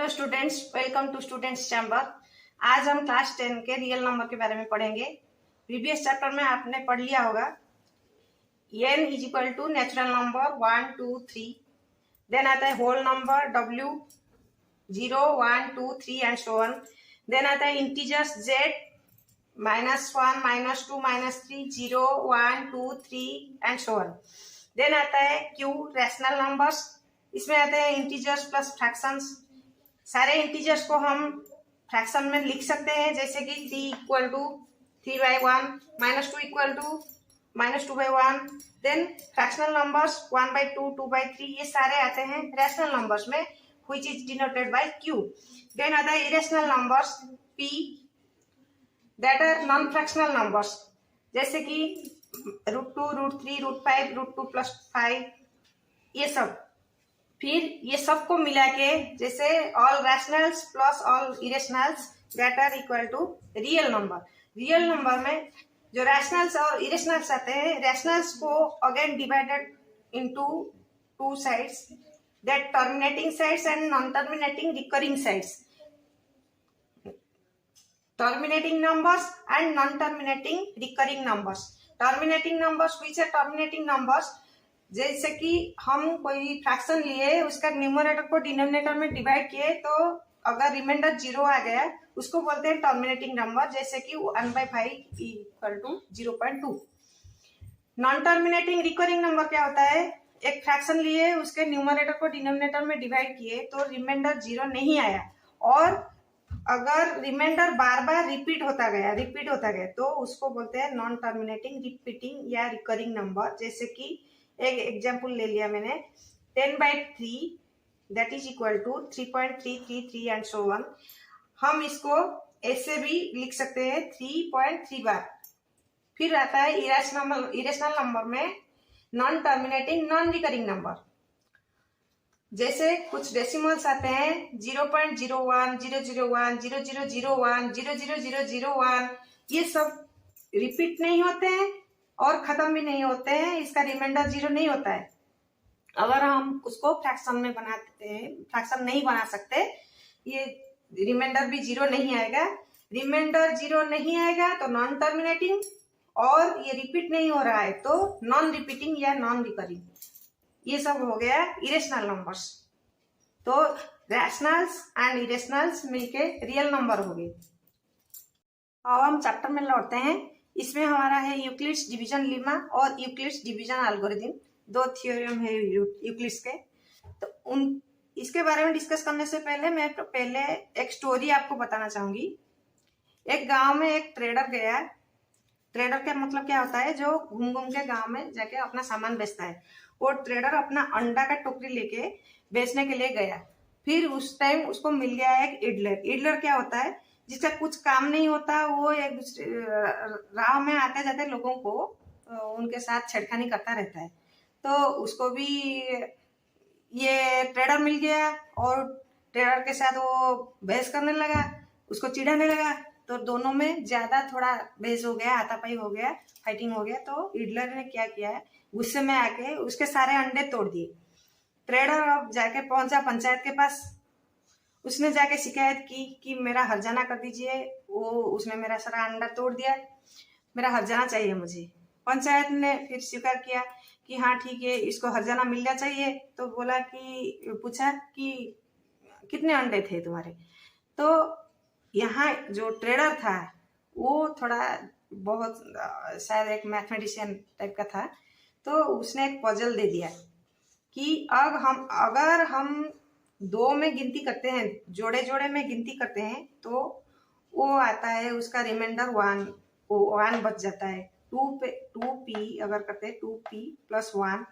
Hello students, welcome to students chamber. आज हम class 10 के रियल नंबर के बारे में पढ़ेंगे। प्रीवियस चैप्टर में आपने पढ़ लिया होगा n is equal to natural number 1 2 3, then आता है whole number w 0 1 2 3 and so on. Then आता है integers z -1 -2 -3 0 1 2 3 and so on. Then आता है q रैशनल नंबर्स, इसमें आते हैं इंटीजर्स प्लस फ्रैक्शंस। सारे इंटीजर्स को हम फ्रैक्शन में लिख सकते हैं, जैसे कि 3 equal to 3/1, -2 equal to -2/1। Then fractional numbers 1/2 2/3, ये सारे आते हैं रैशनल नंबर्स में, which is denoted by q। Then आता है irrational numbers p, that are non fractional numbers, जैसे कि √2 √3 √5 √2 + 5, ये सब। फिर ये सबको मिला के जैसे all rationals plus all irrationals that are equal to real number. Real number में जो रैशनल्स और इरेशनल्स आते हैं, रैशनल्स को again divided into two sides, that terminating sides and non terminating recurring sides. Terminating numbers and non terminating recurring numbers. Terminating numbers, which are terminating numbers, जैसे कि हम कोई फ्रैक्शन लिए, उसका न्यूमरेटर को डिनोमिनेटर में डिवाइड किए, तो अगर रिमाइंडर 0 आ गया उसको बोलते हैं टर्मिनेटिंग नंबर, जैसे कि 1/5 equal to 0.2। Non terminating recurring number क्या होता है, एक फ्रैक्शन लिए, उसके न्यूमरेटर को डिनोमिनेटर में डिवाइड किए तो रिमाइंडर 0 नहीं आया, और अगर रिमाइंडर बार बार रिपीट होता गया तो उसको बोलते हैं नॉन टर्मिनेटिंग रिपीटिंग या रिकरिंग नंबर। जैसे कि एक एग्जाम्पल ले लिया मैंने, 10/3 that is equal to 3.333 and so on. हम इसको ऐसे भी लिख सकते हैं 3.3 बार। फिर आता है इरेशनल नंबर में non terminating non recurring number, जैसे कुछ डेसिमल्स आते हैं 0.01 001 0001 00001, ये सब रिपीट नहीं होते हैं और खत्म भी नहीं होते हैं, इसका रिमाइंडर 0 नहीं होता है। अगर हम उसको फ्रैक्शन में बनाते हैं, फ्रैक्शन नहीं बना सकते, ये रिमाइंडर भी 0 नहीं आएगा। रिमाइंडर 0 नहीं आएगा तो नॉन टर्मिनेटिंग, और ये रिपीट नहीं हो रहा है तो नॉन रिपीटिंग या नॉन रिकरिंग। ये सब हो गया इरेशनल नंबर्स। तो रैशनल्स एंड इरेशनल्स मिलके रियल नंबर हो गए। अब हम चैप्टर में लौटते हैं। इसमें हमारा है यूक्लिड्स डिवीजन लेमा और यूक्लिड्स डिवीजन एल्गोरिथम, दो थ्योरम है यूक्लिड्स के। तो इसके बारे में डिस्कस करने से पहले मैं एक स्टोरी आपको बताना चाहूंगी। एक गांव में एक ट्रेडर गया। ट्रेडर का मतलब क्या होता है, जो घूम घूम के गांव में जाके अपना सामान बेचता है। वो ट्रेडर अपना अंडा का टोकरी लेके बेचने के लिए गया। फिर उस टाइम उसको मिल गया एक इडलर। इडलर क्या होता है, जिसका कुछ काम नहीं होता, वो एक दूसरे राह में आते जाते लोगों को उनके साथ छेड़खानी करता रहता है। तो उसको भी ये ट्रेडर मिल गया और ट्रेडर के साथ वो बहस करने लगा, उसको चिढ़ाने लगा। तो दोनों में ज्यादा थोड़ा बहस हो गया, हाथापाई हो गया, फाइटिंग हो गया। तो इडलर ने क्या किया है, गुस्से में आके उसके सारे अंडे तोड़ दिए। ट्रेडर अब जाके पहुंचा पंचायत के पास। उसने जाके शिकायत की कि मेरा हर्जाना कर दीजिए, उसने मेरा सारा अंडा तोड़ दिया, मेरा हर्जाना चाहिए मुझे। पंचायत ने फिर स्वीकार किया कि हाँ ठीक है, इसको हर्जाना मिलना चाहिए। तो बोला कि पूछा कि कितने अंडे थे तुम्हारे। तो यहाँ जो ट्रेडर था वो थोड़ा बहुत शायद एक मैथमेटिशियन टाइप का था। तो उसने एक पजल दे दिया कि अगर हम 2 में गिनती करते हैं, जोड़े जोड़े में गिनती करते हैं, तो वो आता है उसका रिमाइंडर 1 बच जाता है। 2p अगर करते हैं 2p + 1।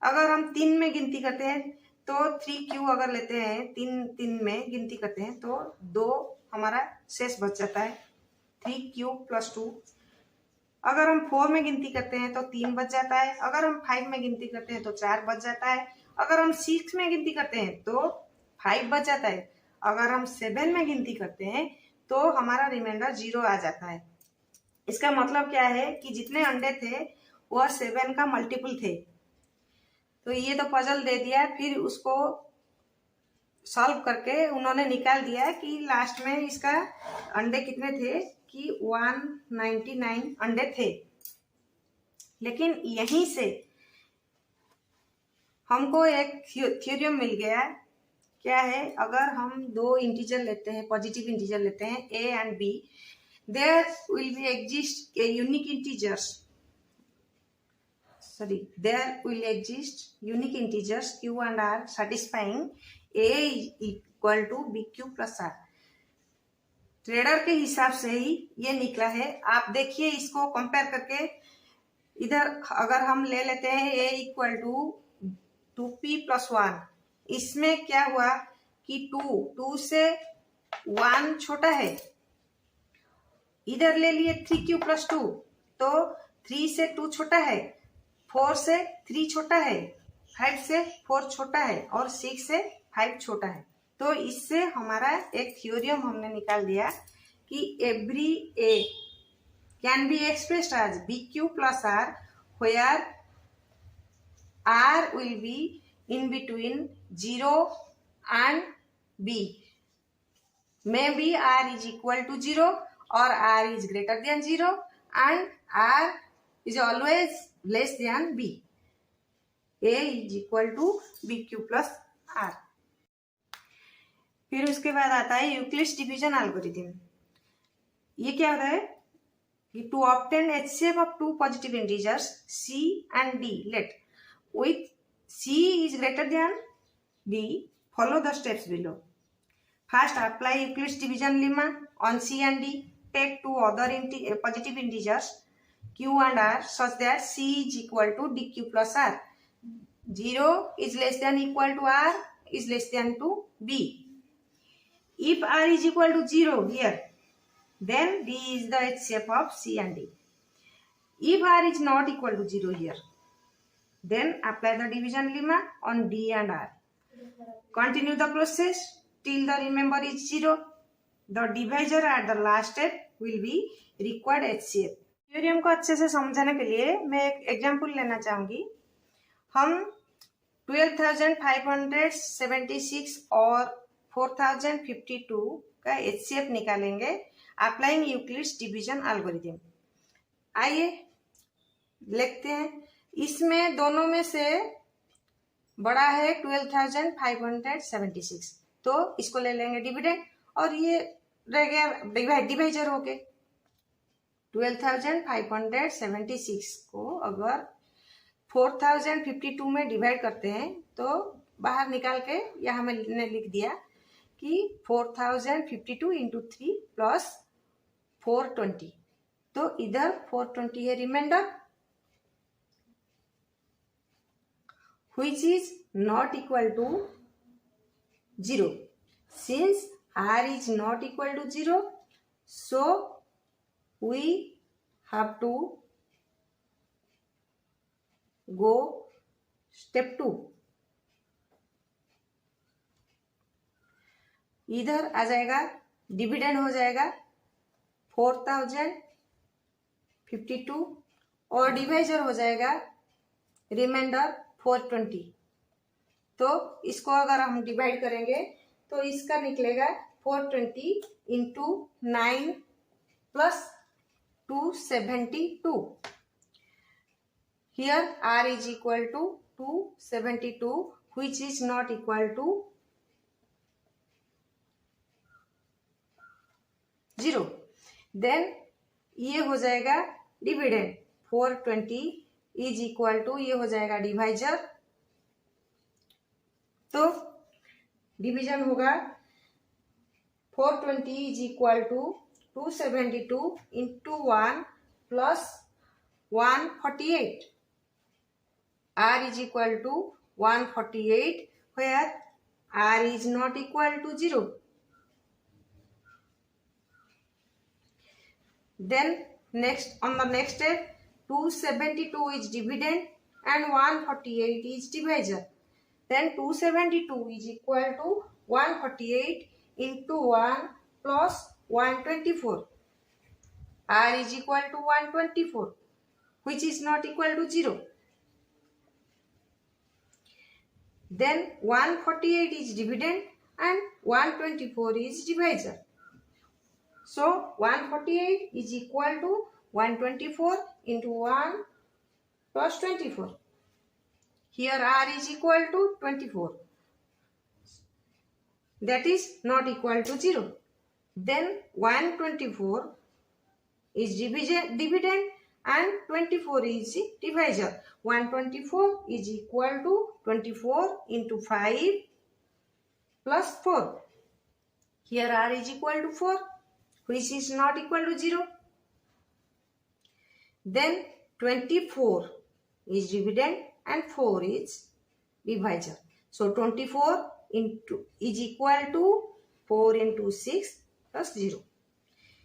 अगर हम 3 में गिनती करते हैं तो 3q अगर लेते हैं, 3 में गिनती करते हैं तो 2 हमारा शेष बच जाता है, 3q + 2। अगर हम 4 में गिनती करते हैं तो 3 बच जाता है। अगर हम 5 में गिनती करते हैं तो 4 बच जाता है। अगर हम 6 में गिनती करते हैं तो 5 बच जाता है। अगर हम 7 में गिनती करते हैं तो हमारा रिमाइंडर 0 आ जाता है। इसका मतलब क्या है कि जितने अंडे थे वह 7 का मल्टीपल थे। तो ये तो पजल दे दिया। फिर उसको सॉल्व करके उन्होंने निकाल दिया कि लास्ट में इसका अंडे कितने थे कि 199 अंडे थे। लेकिन यहीं से हमको एक थ्योरम मिल गया। क्या है, अगर हम दो इंटीजर लेते हैं, पॉजिटिव इंटीजर लेते हैं a and b, there will be exist a unique integers, there will exist unique integers q and r satisfying a equal to bq plus r। Trader के हिसाब से ही ये निकला है। आप देखिए इसको कंपेयर करके, इधर अगर हम ले लेते हैं a equal to 2p plus 1, इसमें क्या हुआ कि 2 से 1 छोटा है, इधर ले लिए 3q प्लस 2, तो 3 से 2 छोटा है, 4 से 3 छोटा है, 5 से 4 छोटा है और 6 से 5 छोटा है। तो इससे हमारा एक थ्योरम हमने निकाल दिया कि every a can be expressed as bq plus r, where r will be in between 0 and b। Maybe r is equal to 0 or r is greater than 0 and r is always less than b। a is equal to bq plus r। फिर उसके बाद आता है Euclid's division algorithm. ये क्या होता है कि to obtain HCF of two positive integers c and d, let with c is greater than d, follow the steps below। First, apply Euclid's division lemma on c and d, take two other positive integers q and r such that c is equal to dq plus r, 0 is less than equal to r is less than to b। If r is equal to 0 here, then d is the HCF of c and d। If r is not equal to 0 here, then apply the division lemma on d and r। Continue the process till the remainder is 0। The divisor at the last step will be required HCF। Theorem को अच्छे से समझाने के लिए मैं एक example लेना चाहूंगी। हम 12,576 और 4,052 का HCF निकालेंगे अप्लाइंग यूक्लिड्स डिवीजन एल्गोरिथम। आइए लिखते हैं। इसमें दोनों में से बड़ा है 12,576, तो इसको ले लेंगे डिविडेंड और ये रह गया डिवाइजर हो गए। 12,576 को अगर 4,052 में डिवाइड करते हैं तो बाहर निकाल के यहाँ मैंने लिख दिया कि 4,052 इंटू 3 प्लस 420, तो इधर 420 है reminder, which is not equal to 0। Since r is not equal to 0, so we have to go step 2। इधर आ जाएगा डिविडेंड हो जाएगा 4,052 और डिवाइजर हो जाएगा रिमाइंडर 420। तो इसको अगर हम डिवाइड करेंगे तो इसका निकलेगा 420 into 9 plus 272। Here r is equal to 272, which is not equal to 0। Then ये हो जाएगा डिविडेंड 420 इज इक्वल टू ये हो जाएगा डिवाइजर, तो डिवीजन होगा 420 is equal to 272 into 1 plus 148। r is equal to 148 where r is not equal to 0। Then on the next step 272 is dividend and 148 is divisor। Then 272 is equal to 148 into 1 plus 124। r is equal to 124, which is not equal to 0। Then 148 is dividend and 124 is divisor. So 148 is equal to 124 into 1 plus 24. Here r is equal to 24. That is not equal to 0. Then 124 is dividend and 24 is divisor. 124 is equal to 24 into 5 plus 4. Here r is equal to 4, which is not equal to 0. Then 24 is dividend and 4 is divisor. So 24 is equal to 4 into 6 plus 0.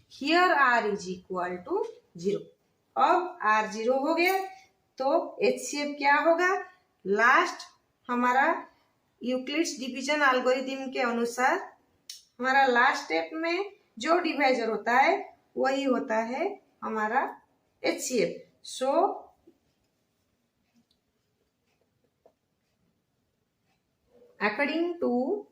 Here r is equal to 0. अब r 0 हो गया तो HCF क्या होगा? Last हमारा Euclid's division algorithm के अनुसार हमारा लास्ट स्टेप में जो डिवाइजर होता है वही होता है हमारा HCF. So according to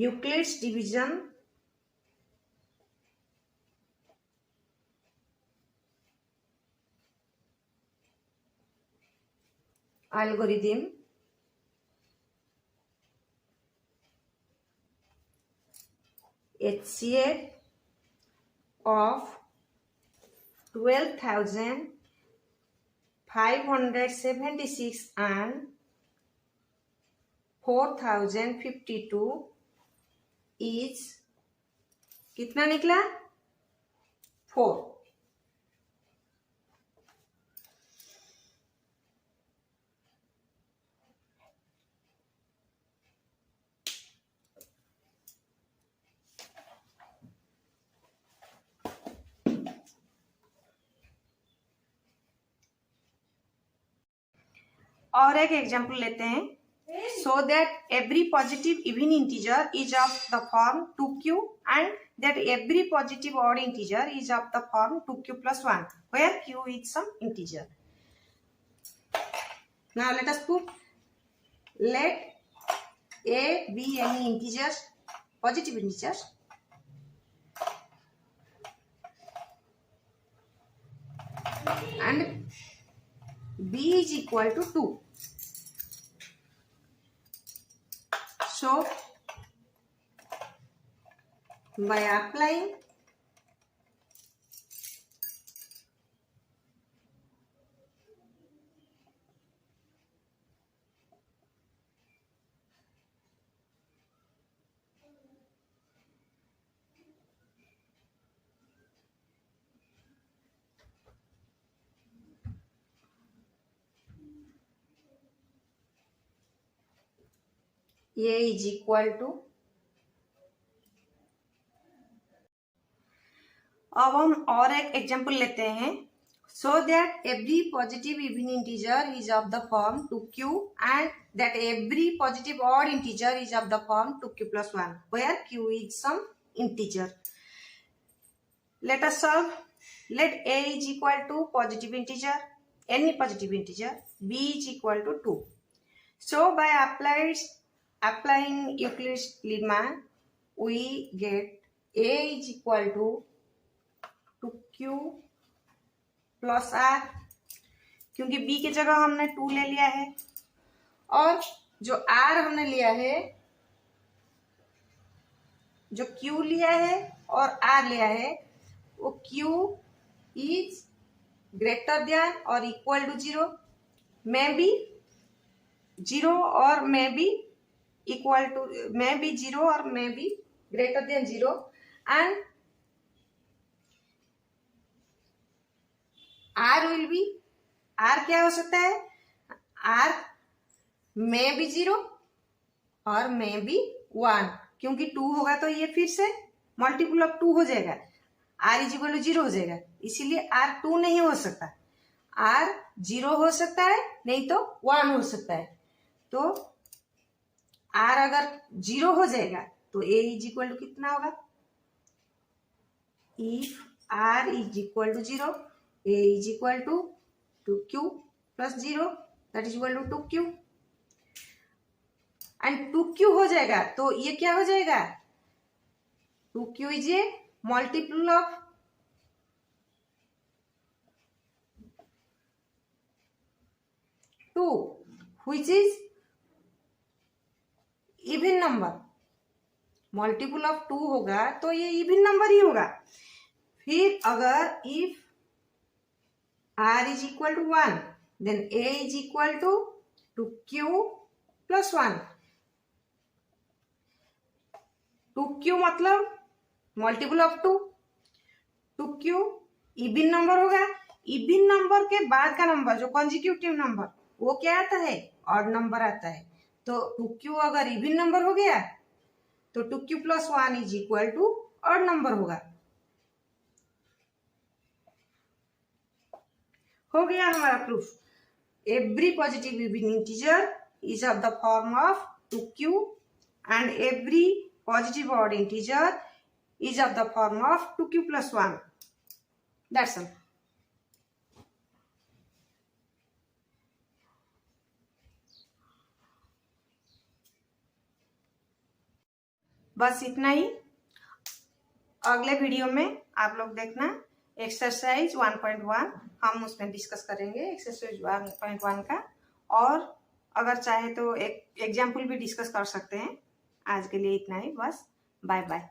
Euclid's division algorithm, HCF of 12,576 and 4,052 is कितना निकला? 4. और एक एग्जांपल लेते हैं. So that every positive even integer is of the form 2q and that every positive odd integer is of the form 2q plus 1 where q is some integer. Now let us put, let a be any integers, positive integers, and b is equal to 2. So, by applying a is equal to, अब हम और एक example लेते हैं. So that every positive even integer is of the form 2q and that every positive odd integer is of the form 2q plus 1 where q is some integer. Let us solve. Let a is equal to positive integer, any positive integer, b is equal to 2. So by applying Euclid's lemma, we get a is equal to 2q plus r, क्योंकि b की जगह हमने 2 ले लिया है और जो r हमने लिया है, जो q लिया है और r लिया है, वो q इज ग्रेटर देन और इक्वल टू 0, में भी 0 और में भी इक्वल टू, में भी 0 और में भी greater than 0 and r will be, r क्या हो सकता है? r में भी 0 और में भी 1, क्योंकि 2 होगा तो ये फिर से मल्टीपल ऑफ 2 हो जाएगा, r इज इक्वल टू 0 हो जाएगा, इसीलिए r 2 नहीं हो सकता, r 0 हो सकता है, नहीं तो 1 हो सकता है. तो r अगर 0 हो जाएगा तो a इज इक्वल टू कितना होगा? If r is equal to 0, a is equal to 2q plus 0 that is equal to 2q and 2q हो जाएगा तो ये क्या हो जाएगा, 2q is a multiple of 2 which is even number, multiple of 2 होगा तो ये इवन नंबर ही होगा। फिर अगर if r is equal to 1 then a is equal to 2q plus 1। 2q मतलब multiple of 2, 2q even number होगा। Even number के बाद का नंबर जो कॉन्जिक्यूटिव नंबर वो क्या आता है, ऑड नंबर आता है। तो 2q अगर इवन नंबर हो गया तो 2q plus 1 is equal to odd number होगा। हो गया हमारा proof. Every positive even integer is of the form of 2q and every positive odd integer is of the form of 2q plus 1। That's all. बस इतना ही। अगले video में आप लोग देखना एक्सरसाइज 1.1 हम उसमें डिस्कस करेंगे एक्सरसाइज 1.1 का, और अगर चाहे तो एक एग्जाम्पल भी डिस्कस कर सकते हैं। आज के लिए इतना ही, बस बाय बाय।